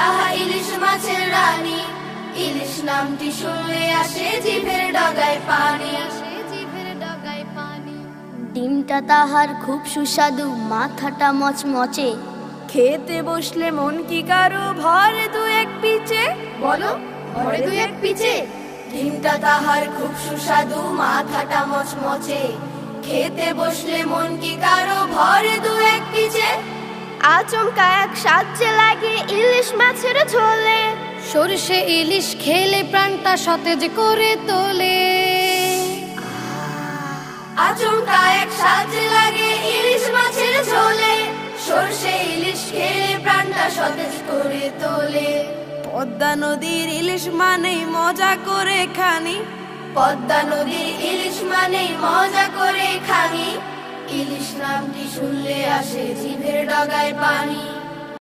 আহা ইলিশ মাছের রানী, ইলিশ নামটি শুনলে আসে জিভের ডগায় পানি। ডিমটা তাহার খুব সুস্বাদু, মাথাটা মচমচে, খেতে বসলে মন কি কারো ভরে দু এক পিচে। বলো, ভরে দু এক পিচে। ডিমটা তাহার খুব সুস্বাদু, মাথাটা মচমচে, খেতে বসলে মন কি কারো ভরে দু এক পিচে। আচমকা এক সাজে লাগে ইলিশ মাছের ঝোলে, সরষে ইলিশ খেলে প্রাণটা সতেজ করে তোলে। আচমকা এক সাজে লাগে ইলিশ মাছের ঝোলে, সরষে ইলিশ খেলে প্রাণটা সতেজ করে তোলে। পদ্মা নদীর ইলিশ মানেই মজা করে খানি, পদ্মা নদীর ইলিশ মানেই মজা করে খানি, ইলিশ নামটি শুনলে আসে জিভের ডগায় পানি।